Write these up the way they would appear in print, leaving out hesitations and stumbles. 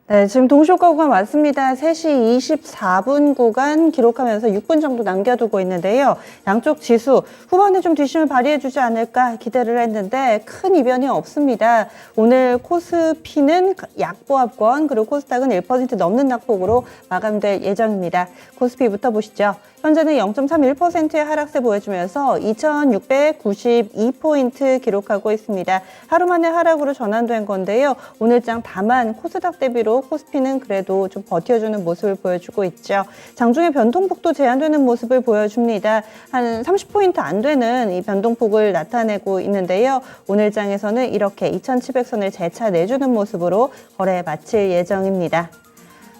네, 지금 동시효과 구간 왔습니다. 3시 24분 구간 기록하면서 6분 정도 남겨두고 있는데요. 양쪽 지수 후반에 좀 뒷심을 발휘해주지 않을까 기대를 했는데 큰 이변이 없습니다. 오늘 코스피는 약보합권 그리고 코스닥은 1% 넘는 낙폭으로 마감될 예정입니다. 코스피부터 보시죠. 현재는 0.31%의 하락세 보여주면서 2,692포인트 기록하고 있습니다. 하루 만에 하락으로 전환된 건데요. 오늘장 다만 코스닥 대비로 코스피는 그래도 좀 버텨주는 모습을 보여주고 있죠. 장중에 변동폭도 제한되는 모습을 보여줍니다. 한 30포인트 안 되는 이 변동폭을 나타내고 있는데요. 오늘장에서는 이렇게 2,700선을 재차 내주는 모습으로 거래 마칠 예정입니다.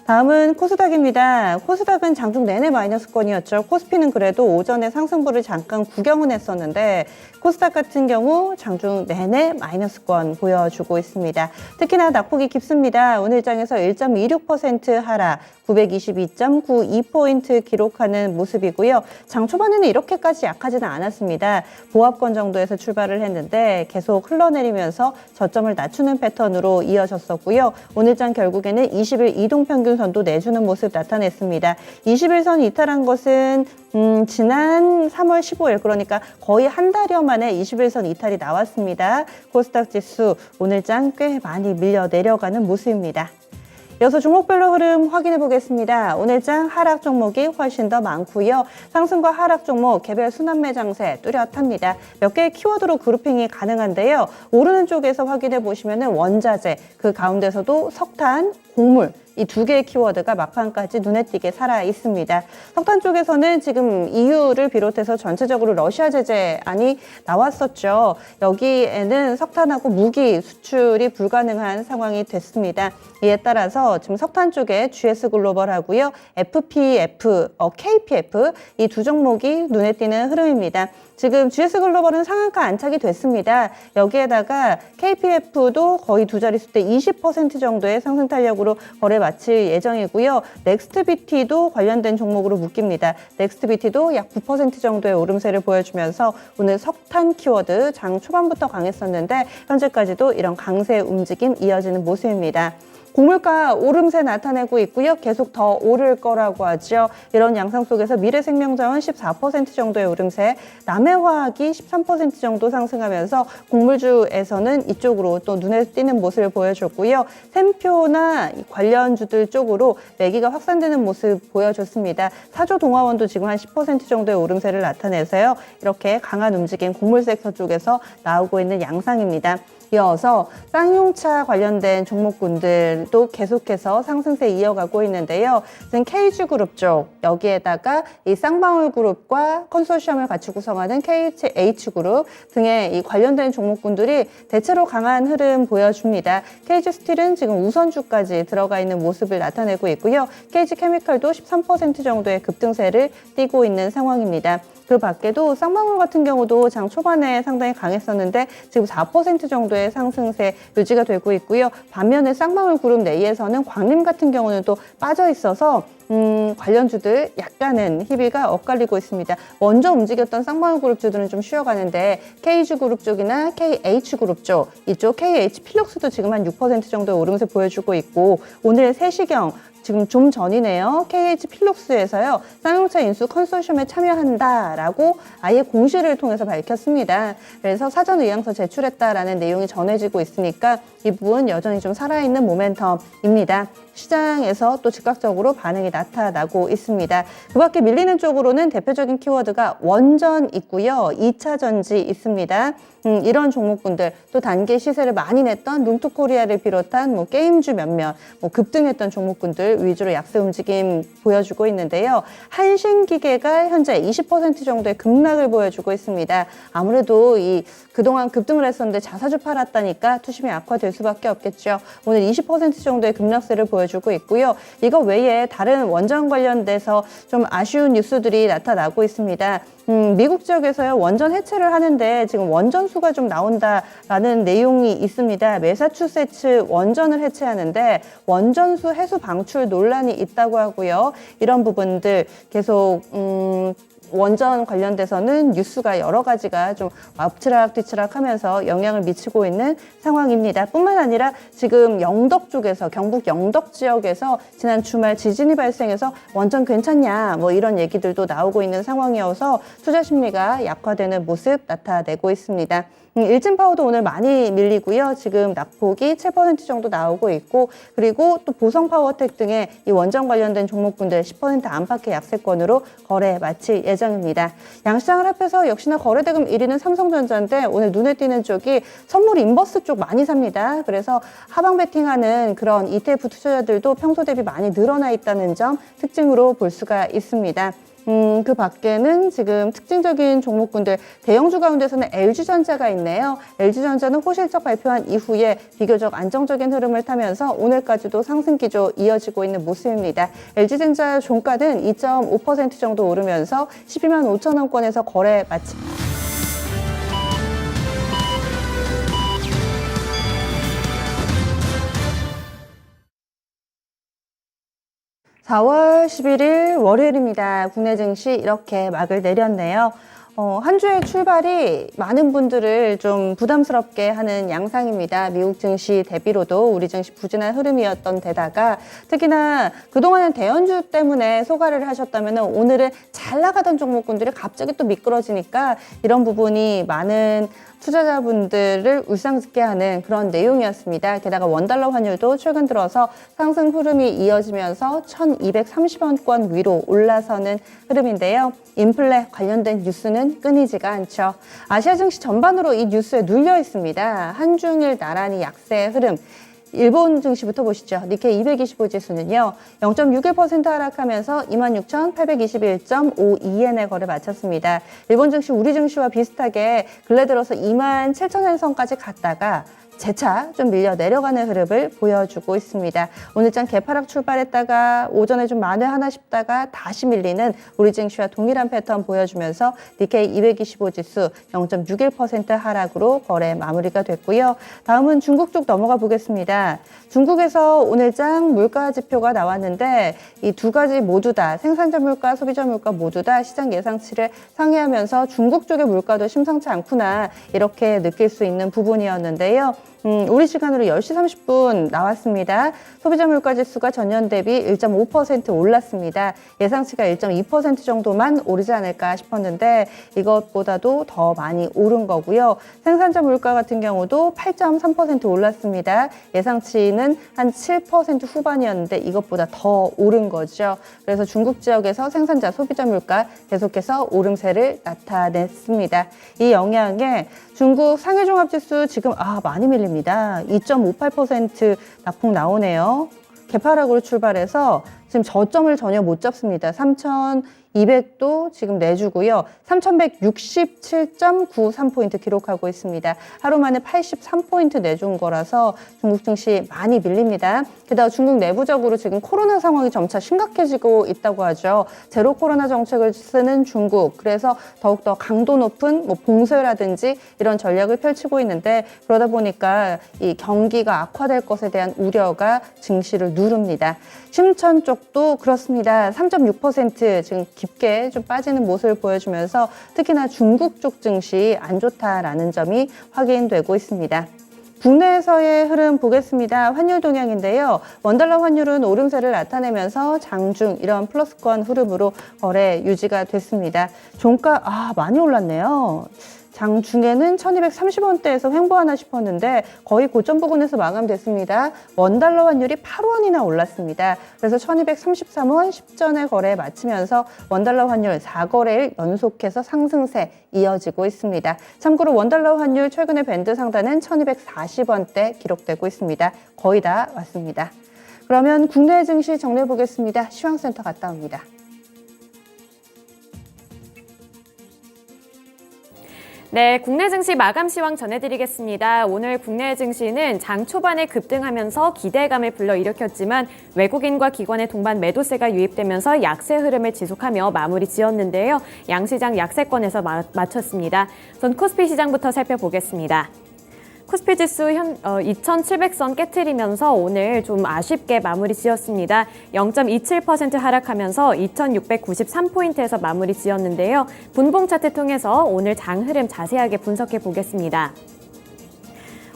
다음은 코스닥입니다. 코스닥은 장중 내내 마이너스권이었죠. 코스피는 그래도 오전에 상승부를 잠깐 구경은 했었는데 코스닥 같은 경우 장중 내내 마이너스권 보여주고 있습니다. 특히나 낙폭이 깊습니다. 오늘장에서 1.26% 하락, 922.92포인트 기록하는 모습이고요. 장 초반에는 이렇게까지 약하지는 않았습니다. 보합권 정도에서 출발을 했는데 계속 흘러내리면서 저점을 낮추는 패턴으로 이어졌었고요. 오늘장 결국에는 20일 이동평균선도 내주는 모습 나타냈습니다. 21선 이탈한 것은 지난 3월 15일 그러니까 거의 한 달여 만에 21선 이탈이 나왔습니다. 코스닥 지수 오늘장 꽤 많이 밀려 내려가는 모습입니다. 이어서 종목별로 흐름 확인해 보겠습니다. 오늘장 하락 종목이 훨씬 더 많고요. 상승과 하락 종목 개별 순환매 장세 뚜렷합니다. 몇 개의 키워드로 그룹핑이 가능한데요. 오르는 쪽에서 확인해 보시면 원자재, 그 가운데서도 석탄, 곡물 이 두 개의 키워드가 막판까지 눈에 띄게 살아 있습니다. 석탄 쪽에서는 지금 EU를 비롯해서 전체적으로 러시아 제재안이 나왔었죠. 여기에는 석탄하고 무기 수출이 불가능한 상황이 됐습니다. 이에 따라서 지금 석탄 쪽에 GS 글로벌하고요, FPF, KPF 이 두 종목이 눈에 띄는 흐름입니다. 지금 GS 글로벌은 상한가 안착이 됐습니다. 여기에다가 KPF도 거의 두 자릿수 대 20% 정도의 상승 탄력으로 거래 마칠 예정이고요. 넥스트비티도 관련된 종목으로 묶입니다. 넥스트비티도 약 9% 정도의 오름세를 보여주면서 오늘 석탄 키워드 장 초반부터 강했었는데 현재까지도 이런 강세 움직임 이어지는 모습입니다. 곡물가 오름세 나타내고 있고요. 계속 더 오를 거라고 하죠. 이런 양상 속에서 미래생명자원 14% 정도의 오름세, 남해화학이 13% 정도 상승하면서 곡물주에서는 이쪽으로 또 눈에 띄는 모습을 보여줬고요. 샘표나 관련주들 쪽으로 매기가 확산되는 모습 보여줬습니다. 사조동화원도 지금 한 10% 정도의 오름세를 나타내서요. 이렇게 강한 움직임 곡물 섹터 쪽에서 나오고 있는 양상입니다. 이어서 쌍용차 관련된 종목군들도 계속해서 상승세 이어가고 있는데요. 지금 KG그룹 쪽 여기에다가 이 쌍방울그룹과 컨소시엄을 같이 구성하는 KH그룹 등의 이 관련된 종목군들이 대체로 강한 흐름 보여줍니다. KG스틸은 지금 우선주까지 들어가 있는 모습을 나타내고 있고요. KG케미칼도 13% 정도의 급등세를 띠고 있는 상황입니다. 그 밖에도 쌍방울 같은 경우도 장 초반에 상당히 강했었는데 지금 4% 정도의 상승세 유지가 되고 있고요. 반면에 쌍방울 그룹 내에서는 광림 같은 경우는 또 빠져 있어서 관련주들 약간은 희비가 엇갈리고 있습니다. 먼저 움직였던 쌍방울 그룹주들은 좀 쉬어가는데 KG그룹 쪽이나 KH그룹 쪽, 이쪽 KH필록스도 지금 한 6% 정도의 오름세 보여주고 있고 오늘 3시경 지금 좀 전이네요. KH필록스에서요. 쌍용차 인수 컨소시엄에 참여한다라고 아예 공시를 통해서 밝혔습니다. 그래서 사전 의향서 제출했다라는 내용이 전해지고 있으니까 이 부분 여전히 좀 살아있는 모멘텀입니다. 시장에서 또 즉각적으로 반응이 나타나고 있습니다. 그 밖에 밀리는 쪽으로는 대표적인 키워드가 원전 있고요. 2차 전지 있습니다. 이런 종목군들 또 단기 시세를 많이 냈던 룸투코리아를 비롯한 뭐 게임주 몇몇 급등했던 종목군들 위주로 약세 움직임 보여주고 있는데요. 한신기계가 현재 20% 정도의 급락을 보여주고 있습니다. 아무래도 이 그동안 급등을 했었는데 자사주 팔았다니까 투심이 악화될 수밖에 없겠죠. 오늘 20% 정도의 급락세를 보여주고 있고요. 이거 외에 다른 원전 관련돼서 좀 아쉬운 뉴스들이 나타나고 있습니다. 미국 지역에서요 원전 해체를 하는데 지금 원전수가 좀 나온다라는 내용이 있습니다. 매사추세츠 원전을 해체하는데 원전수 해수 방출 논란이 있다고 하고요. 이런 부분들 계속 원전 관련돼서는 뉴스가 여러 가지가 좀 엎치락 휘치락하면서 영향을 미치고 있는 상황입니다. 뿐만 아니라 지금 영덕 쪽에서 경북 영덕 지역에서 지난 주말 지진이 발생해서 원전 괜찮냐 뭐 이런 얘기들도 나오고 있는 상황이어서 투자 심리가 약화되는 모습 나타내고 있습니다. 일진파워도 오늘 많이 밀리고요. 지금 낙폭이 7% 정도 나오고 있고, 그리고 또 보성파워텍 등의 이 원전 관련된 종목군들 10% 안팎의 약세권으로 거래 마칠 예정입니다. 양시장을 합해서 역시나 거래대금 1위는 삼성전자인데 오늘 눈에 띄는 쪽이 선물 인버스 쪽 많이 삽니다. 그래서 하방 베팅하는 그런 ETF 투자자들도 평소 대비 많이 늘어나 있다는 점 특징으로 볼 수가 있습니다. 그 밖에는 지금 특징적인 종목군들 대형주 가운데서는 LG전자가 있네요. LG전자는 호실적 발표한 이후에 비교적 안정적인 흐름을 타면서 오늘까지도 상승 기조 이어지고 있는 모습입니다. LG전자 종가는 2.5% 정도 오르면서 12만 5천 원권에서 거래 마치 4월 11일 월요일입니다. 국내 증시 이렇게 막을 내렸네요. 한 주의 출발이 많은 분들을 좀 부담스럽게 하는 양상입니다. 미국 증시 대비로도 우리 증시 부진한 흐름이었던 데다가 특히나 그동안은 대연주 때문에 소가를 하셨다면 오늘은 잘 나가던 종목군들이 갑자기 또 미끄러지니까 이런 부분이 많은 투자자분들을 울상짓게 하는 그런 내용이었습니다. 게다가 원달러 환율도 최근 들어서 상승 흐름이 이어지면서 1230원권 위로 올라서는 흐름인데요. 인플레 관련된 뉴스는 끊이지가 않죠. 아시아 증시 전반으로 이 뉴스에 눌려 있습니다. 한중일 나란히 약세 흐름. 일본 증시부터 보시죠. 니케이 225 지수는요. 0.61% 하락하면서 26,821.52엔에 거래 마쳤습니다. 일본 증시 우리 증시와 비슷하게 근래 들어서 27,000엔 선까지 갔다가 재차 좀 밀려 내려가는 흐름을 보여주고 있습니다. 오늘장 개파락 출발했다가 오전에 좀 만회하나 싶다가 다시 밀리는 우리 증시와 동일한 패턴 보여주면서 니케이 225 지수 0.61% 하락으로 거래 마무리가 됐고요. 다음은 중국 쪽 넘어가 보겠습니다. 중국에서 오늘장 물가 지표가 나왔는데 이 두 가지 모두 다 생산자 물가, 소비자 물가 모두 다 시장 예상치를 상회하면서 중국 쪽의 물가도 심상치 않구나 이렇게 느낄 수 있는 부분이었는데요. 우리 시간으로 10시 30분 나왔습니다. 소비자 물가 지수가 전년 대비 1.5% 올랐습니다. 예상치가 1.2% 정도만 오르지 않을까 싶었는데 이것보다도 더 많이 오른 거고요. 생산자 물가 같은 경우도 8.3% 올랐습니다. 예상치는 한 7% 후반이었는데 이것보다 더 오른 거죠. 그래서 중국 지역에서 생산자 소비자 물가 계속해서 오름세를 나타냈습니다. 이 영향에 중국 상해종합지수 지금 많이 밀립니다. 2.58% 낙폭 나오네요. 개파락으로 출발해서 지금 저점을 전혀 못 잡습니다. 3,200도 지금 내주고요. 3,167.93포인트 기록하고 있습니다. 하루 만에 83포인트 내준 거라서 중국 증시 많이 밀립니다. 게다가 중국 내부적으로 지금 코로나 상황이 점차 심각해지고 있다고 하죠. 제로 코로나 정책을 쓰는 중국. 그래서 더욱더 강도 높은 봉쇄라든지 이런 전략을 펼치고 있는데 그러다 보니까 이 경기가 악화될 것에 대한 우려가 증시를 누릅니다. 심천 쪽도 그렇습니다. 3.6% 지금 깊게 좀 빠지는 모습을 보여주면서 특히나 중국 쪽 증시 안 좋다라는 점이 확인되고 있습니다. 국내에서의 흐름 보겠습니다. 환율 동향인데요. 원달러 환율은 오름세를 나타내면서 장중 이런 플러스권 흐름으로 거래 유지가 됐습니다. 종가 많이 올랐네요. 장중에는 1230원대에서 횡보하나 싶었는데 거의 고점 부근에서 마감됐습니다. 원달러 환율이 8원이나 올랐습니다. 그래서 1233원 10전에 거래 마치면서 원달러 환율 4거래일 연속해서 상승세 이어지고 있습니다. 참고로 원달러 환율 최근의 밴드 상단은 1240원대 기록되고 있습니다. 거의 다 왔습니다. 그러면 국내 증시 정리해 보겠습니다. 시황센터 갔다 옵니다. 네, 국내 증시 마감 시황 전해드리겠습니다. 오늘 국내 증시는 장 초반에 급등하면서 기대감을 불러일으켰지만 외국인과 기관의 동반 매도세가 유입되면서 약세 흐름을 지속하며 마무리 지었는데요. 양시장 약세권에서 마쳤습니다. 우선 코스피 시장부터 살펴보겠습니다. 코스피 지수 2,700선 깨트리면서 오늘 좀 아쉽게 마무리 지었습니다. 0.27% 하락하면서 2,693포인트에서 마무리 지었는데요. 분봉 차트 통해서 오늘 장 흐름 자세하게 분석해 보겠습니다.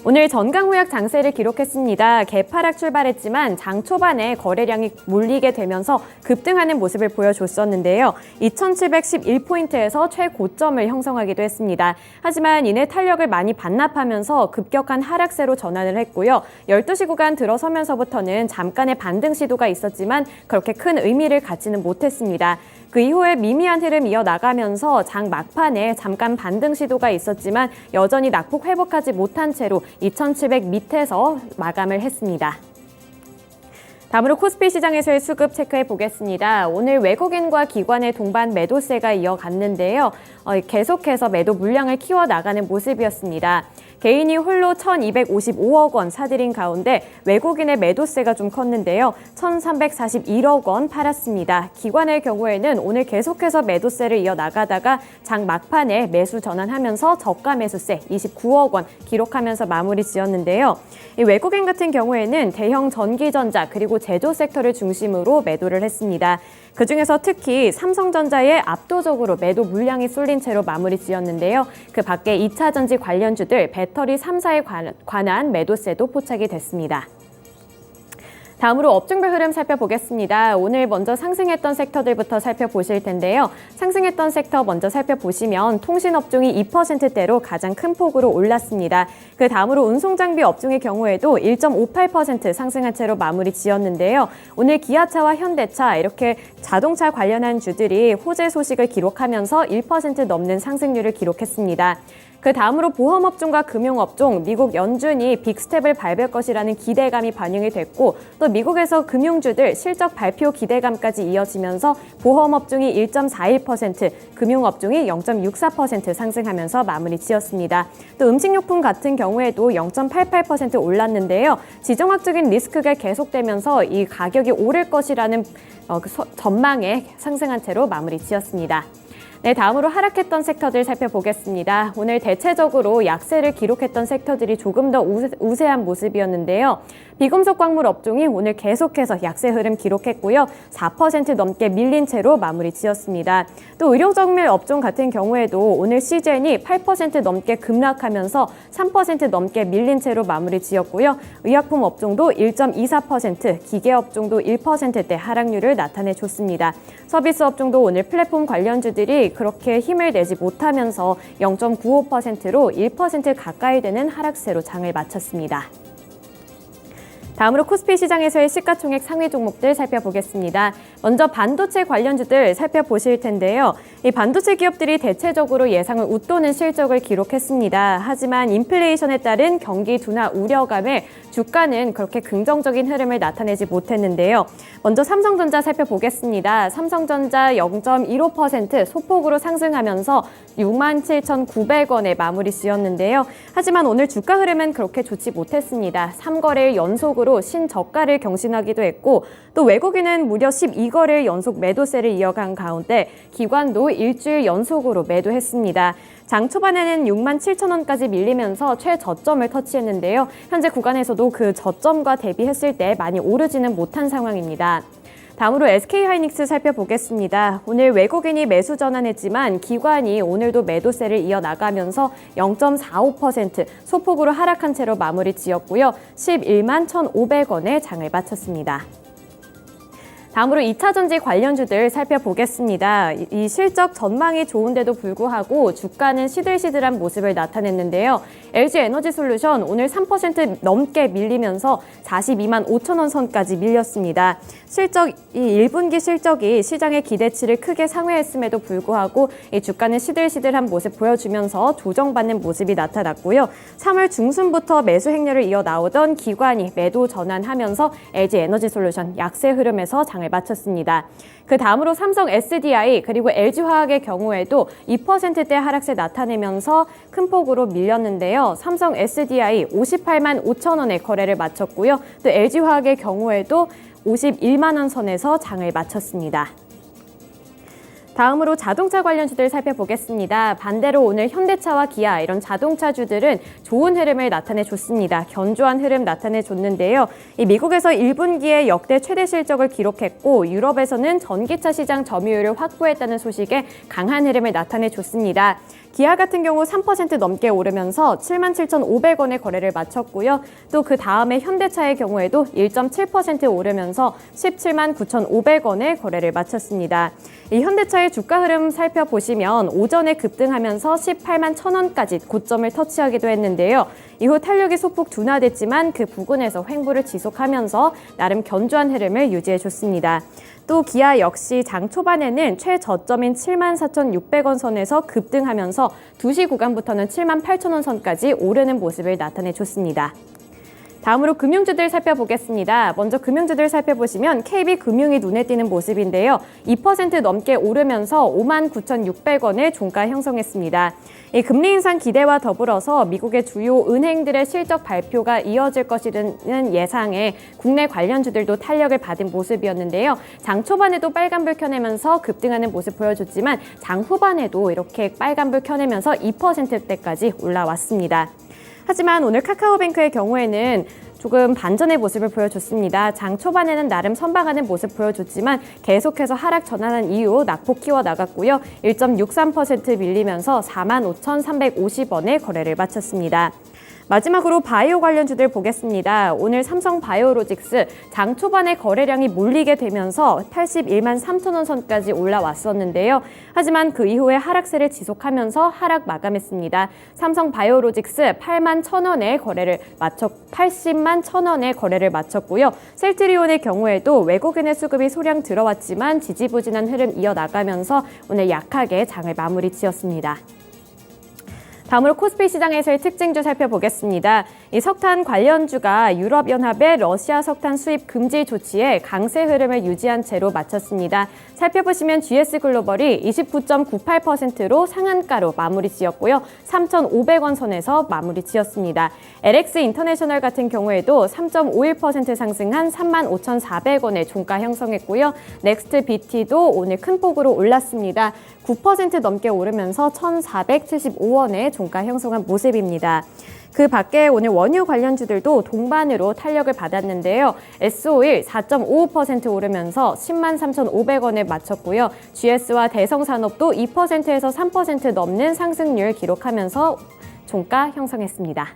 오늘 전강호약 장세를 기록했습니다. 개파락 출발했지만 장 초반에 거래량이 몰리게 되면서 급등하는 모습을 보여줬었는데요. 2,711포인트에서 최고점을 형성하기도 했습니다. 하지만 이내 탄력을 많이 반납하면서 급격한 하락세로 전환을 했고요. 12시 구간 들어서면서부터는 잠깐의 반등 시도가 있었지만 그렇게 큰 의미를 갖지는 못했습니다. 그 이후에 미미한 흐름 이어나가면서 장 막판에 잠깐 반등 시도가 있었지만 여전히 낙폭 회복하지 못한 채로 2,700 밑에서 마감을 했습니다. 다음으로 코스피 시장에서의 수급 체크해 보겠습니다. 오늘 외국인과 기관의 동반 매도세가 이어갔는데요. 계속해서 매도 물량을 키워나가는 모습이었습니다. 개인이 홀로 1,255억 원 사들인 가운데 외국인의 매도세가 좀 컸는데요. 1,341억 원 팔았습니다. 기관의 경우에는 오늘 계속해서 매도세를 이어나가다가 장 막판에 매수 전환하면서 저가 매수세 29억 원 기록하면서 마무리 지었는데요. 이 외국인 같은 경우에는 대형 전기전자 그리고 제조 섹터를 중심으로 매도를 했습니다. 그중에서 특히 삼성전자에 압도적으로 매도 물량이 쏠린 채로 마무리 지었는데요. 그 밖에 2차전지 관련주들 배터리 3사에 관한 매도세도 포착이 됐습니다. 다음으로 업종별 흐름 살펴보겠습니다. 오늘 먼저 상승했던 섹터들부터 살펴보실 텐데요. 상승했던 섹터 먼저 살펴보시면 통신업종이 2%대로 가장 큰 폭으로 올랐습니다. 그 다음으로 운송장비 업종의 경우에도 1.58% 상승한 채로 마무리 지었는데요. 오늘 기아차와 현대차 이렇게 자동차 관련한 주들이 호재 소식을 기록하면서 1% 넘는 상승률을 기록했습니다. 그 다음으로 보험업종과 금융업종, 미국 연준이 빅스텝을 밟을 것이라는 기대감이 반영이 됐고 또 미국에서 금융주들 실적 발표 기대감까지 이어지면서 보험업종이 1.41%, 금융업종이 0.64% 상승하면서 마무리 지었습니다. 또 음식료품 같은 경우에도 0.88% 올랐는데요. 지정학적인 리스크가 계속되면서 이 가격이 오를 것이라는 전망에 상승한 채로 마무리 지었습니다. 네, 다음으로 하락했던 섹터들 살펴보겠습니다. 오늘 대체적으로 약세를 기록했던 섹터들이 조금 더 우세한 모습이었는데요. 비금속 광물 업종이 오늘 계속해서 약세 흐름 기록했고요. 4% 넘게 밀린 채로 마무리 지었습니다. 또 의료정밀 업종 같은 경우에도 오늘 시젠이 8% 넘게 급락하면서 3% 넘게 밀린 채로 마무리 지었고요. 의약품 업종도 1.24%, 기계 업종도 1%대 하락률을 나타내줬습니다. 서비스 업종도 오늘 플랫폼 관련주들이 그렇게 힘을 내지 못하면서 0.95%로 1% 가까이 되는 하락세로 장을 마쳤습니다. 다음으로 코스피 시장에서의 시가총액 상위 종목들 살펴보겠습니다. 먼저 반도체 관련주들 살펴보실 텐데요. 이 반도체 기업들이 대체적으로 예상을 웃도는 실적을 기록했습니다. 하지만 인플레이션에 따른 경기 둔화 우려감에 주가는 그렇게 긍정적인 흐름을 나타내지 못했는데요. 먼저 삼성전자 살펴보겠습니다. 삼성전자 0.15% 소폭으로 상승하면서 67,900원에 마무리 지었는데요. 하지만 오늘 주가 흐름은 그렇게 좋지 못했습니다. 3거래일 연속으로 신저가를 경신하기도 했고 또 외국인은 무려 12거래일 연속 매도세를 이어간 가운데 기관도 일주일 연속으로 매도했습니다. 장 초반에는 67,000원까지 밀리면서 최저점을 터치했는데요. 현재 구간에서도 그 저점과 대비했을 때 많이 오르지는 못한 상황입니다. 다음으로 SK하이닉스 살펴보겠습니다. 오늘 외국인이 매수 전환했지만 기관이 오늘도 매도세를 이어나가면서 0.45% 소폭으로 하락한 채로 마무리 지었고요. 11만 1,500원에 장을 마쳤습니다. 다음으로 2차전지 관련주들 살펴보겠습니다. 이 실적 전망이 좋은데도 불구하고 주가는 시들시들한 모습을 나타냈는데요. LG에너지솔루션 오늘 3% 넘게 밀리면서 42만 5천 원 선까지 밀렸습니다. 이 1분기 실적이 시장의 기대치를 크게 상회했음에도 불구하고 이 주가는 시들시들한 모습 보여주면서 조정받는 모습이 나타났고요. 3월 중순부터 매수 행렬을 이어나오던 기관이 매도 전환하면서 LG에너지솔루션 약세 흐름에서 장을 마쳤습니다. 그 다음으로 삼성 SDI 그리고 LG화학의 경우에도 2%대 하락세 나타내면서 큰 폭으로 밀렸는데요. 삼성 SDI 58만 5천 원에 거래를 마쳤고요. 또 LG화학의 경우에도 51만 원 선에서 장을 마쳤습니다. 다음으로 자동차 관련주들 살펴보겠습니다. 반대로 오늘 현대차와 기아 이런 자동차주들은 좋은 흐름을 나타내줬습니다. 견조한 흐름 나타내줬는데요. 이 미국에서 1분기에 역대 최대 실적을 기록했고 유럽에서는 전기차 시장 점유율을 확보했다는 소식에 강한 흐름을 나타내줬습니다. 기아 같은 경우 3% 넘게 오르면서 77,500원에 거래를 마쳤고요. 또 그 다음에 현대차의 경우에도 1.7% 오르면서 179,500원에 거래를 마쳤습니다. 이 현대차의 주가 흐름 살펴보시면 오전에 급등하면서 18만 1,000원까지 고점을 터치하기도 했는데요. 이후 탄력이 소폭 둔화됐지만 그 부근에서 횡보를 지속하면서 나름 견조한 흐름을 유지해줬습니다. 또 기아 역시 장 초반에는 최저점인 74,600원 선에서 급등하면서 2시 구간부터는 78,000원 선까지 오르는 모습을 나타내줬습니다. 다음으로 금융주들 살펴보겠습니다. 먼저 금융주들 살펴보시면 KB금융이 눈에 띄는 모습인데요. 2% 넘게 오르면서 59,600원의 종가 형성했습니다. 이 금리 인상 기대와 더불어서 미국의 주요 은행들의 실적 발표가 이어질 것이라는 예상에 국내 관련주들도 탄력을 받은 모습이었는데요. 장 초반에도 빨간불 켜내면서 급등하는 모습 보여줬지만 장 후반에도 이렇게 빨간불 켜내면서 2%대까지 올라왔습니다. 하지만 오늘 카카오뱅크의 경우에는 조금 반전의 모습을 보여줬습니다. 장 초반에는 나름 선방하는 모습 보여줬지만 계속해서 하락 전환한 이후 낙폭 키워나갔고요. 1.63% 밀리면서 45,350원에 거래를 마쳤습니다. 마지막으로 바이오 관련주들 보겠습니다. 오늘 삼성바이오로직스 장 초반에 거래량이 몰리게 되면서 81만 3천원 선까지 올라왔었는데요. 하지만 그 이후에 하락세를 지속하면서 하락 마감했습니다. 삼성바이오로직스 8만 1,000원에 거래를 마쳤 80만 1,000원에 거래를 마쳤고요. 셀트리온의 경우에도 외국인의 수급이 소량 들어왔지만 지지부진한 흐름 이어나가면서 오늘 약하게 장을 마무리 지었습니다. 다음으로 코스피 시장에서의 특징주 살펴보겠습니다. 이 석탄 관련주가 유럽연합의 러시아 석탄 수입 금지 조치에 강세 흐름을 유지한 채로 마쳤습니다. 살펴보시면 GS글로벌이 29.98%로 상한가로 마무리 지었고요. 3,500원 선에서 마무리 지었습니다. LX인터내셔널 같은 경우에도 3.51% 상승한 35,400원의 종가 형성했고요. 넥스트비티도 오늘 큰 폭으로 올랐습니다. 9% 넘게 오르면서 1,475원의 종가 형성한 모습입니다. 그 밖에 오늘 원유 관련주들도 동반으로 탄력을 받았는데요. S-오일 4.55% 오르면서 10만 3,500원에 마쳤고요. GS와 대성산업도 2%에서 3% 넘는 상승률 기록하면서 종가 형성했습니다.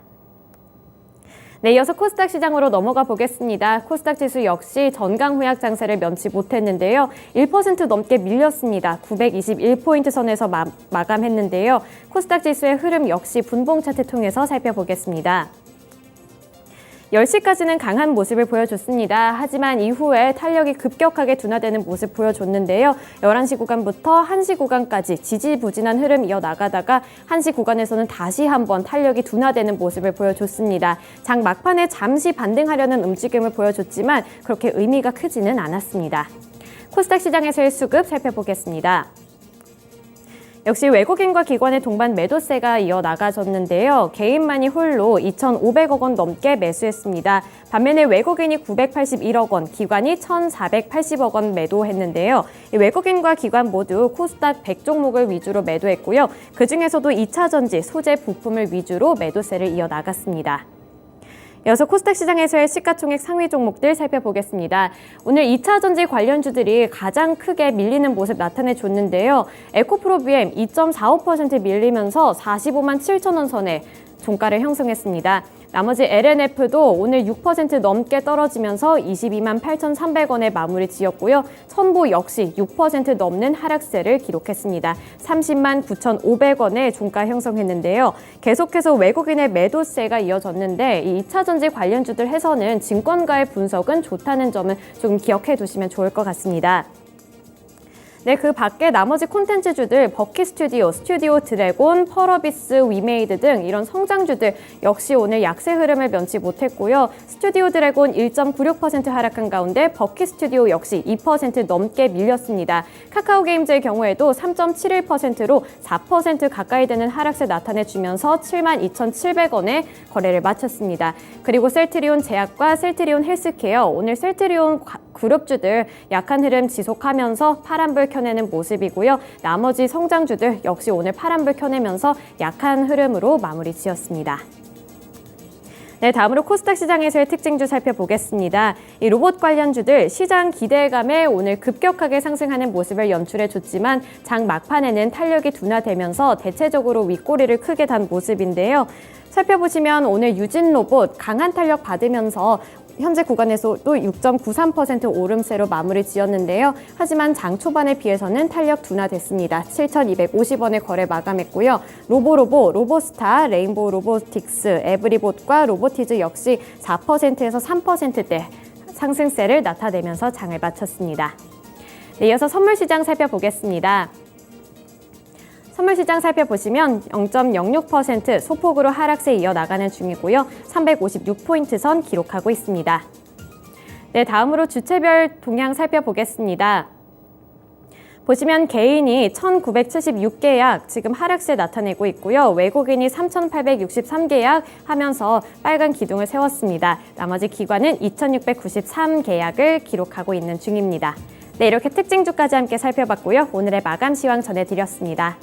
네, 이어서 코스닥 시장으로 넘어가 보겠습니다. 코스닥 지수 역시 전강 후약 장세를 면치 못했는데요. 1% 넘게 밀렸습니다. 921포인트 선에서 마감했는데요. 코스닥 지수의 흐름 역시 분봉 차트 통해서 살펴보겠습니다. 10시까지는 강한 모습을 보여줬습니다. 하지만 이후에 탄력이 급격하게 둔화되는 모습 보여줬는데요. 11시 구간부터 1시 구간까지 지지부진한 흐름 이어나가다가 1시 구간에서는 다시 한번 탄력이 둔화되는 모습을 보여줬습니다. 장 막판에 잠시 반등하려는 움직임을 보여줬지만 그렇게 의미가 크지는 않았습니다. 코스닥 시장에서의 수급 살펴보겠습니다. 역시 외국인과 기관의 동반 매도세가 이어나가졌는데요. 개인만이 홀로 2,500억 원 넘게 매수했습니다. 반면에 외국인이 981억 원, 기관이 1,480억 원 매도했는데요. 외국인과 기관 모두 코스닥 100종목을 위주로 매도했고요. 그중에서도 2차전지, 소재, 부품을 위주로 매도세를 이어나갔습니다. 이어서 코스닥 시장에서의 시가총액 상위 종목들 살펴보겠습니다. 오늘 2차전지 관련주들이 가장 크게 밀리는 모습 나타내줬는데요. 에코프로비엠 2.45% 밀리면서 45만 7천원 선에 종가를 형성했습니다. 나머지 LNF도 오늘 6% 넘게 떨어지면서 22만 8,300원에 마무리 지었고요. 선보 역시 6% 넘는 하락세를 기록했습니다. 30만 9,500원에 종가 형성했는데요. 계속해서 외국인의 매도세가 이어졌는데 이 2차전지 관련주들 해서는 증권가의 분석은 좋다는 점은 조금 기억해 두시면 좋을 것 같습니다. 네, 그 밖에 나머지 콘텐츠주들 버킷스튜디오, 스튜디오 드래곤, 펄어비스, 위메이드 등 이런 성장주들 역시 오늘 약세 흐름을 면치 못했고요. 스튜디오 드래곤 1.96% 하락한 가운데 버킷스튜디오 역시 2% 넘게 밀렸습니다. 카카오게임즈의 경우에도 3.71%로 4% 가까이 되는 하락세 나타내주면서 72,700원에 거래를 마쳤습니다. 그리고 셀트리온 제약과 셀트리온 헬스케어, 오늘 셀트리온 그룹주들 약한 흐름 지속하면서 파란불 켜내는 모습이고요. 나머지 성장주들 역시 오늘 파란불 켜내면서 약한 흐름으로 마무리 지었습니다. 네, 다음으로 코스닥 시장에서의 특징주 살펴보겠습니다. 이 로봇 관련주들 시장 기대감에 오늘 급격하게 상승하는 모습을 연출해줬지만 장 막판에는 탄력이 둔화되면서 대체적으로 윗꼬리를 크게 단 모습인데요. 살펴보시면 오늘 유진 로봇 강한 탄력 받으면서 현재 구간에서도 6.93% 오름세로 마무리 지었는데요. 하지만 장 초반에 비해서는 탄력 둔화됐습니다. 7,250원에 거래 마감했고요. 로보로보, 로보스타, 레인보우 로보틱스, 에브리봇과 로보티즈 역시 4%에서 3%대 상승세를 나타내면서 장을 마쳤습니다. 네, 이어서 선물시장 살펴보겠습니다. 선물시장 살펴보시면 0.06% 소폭으로 하락세 이어나가는 중이고요. 356포인트 선 기록하고 있습니다. 네, 다음으로 주체별 동향 살펴보겠습니다. 보시면 개인이 1,976계약 지금 하락세 나타내고 있고요. 외국인이 3,863계약 하면서 빨간 기둥을 세웠습니다. 나머지 기관은 2,693계약을 기록하고 있는 중입니다. 네, 이렇게 특징주까지 함께 살펴봤고요. 오늘의 마감 시황 전해드렸습니다.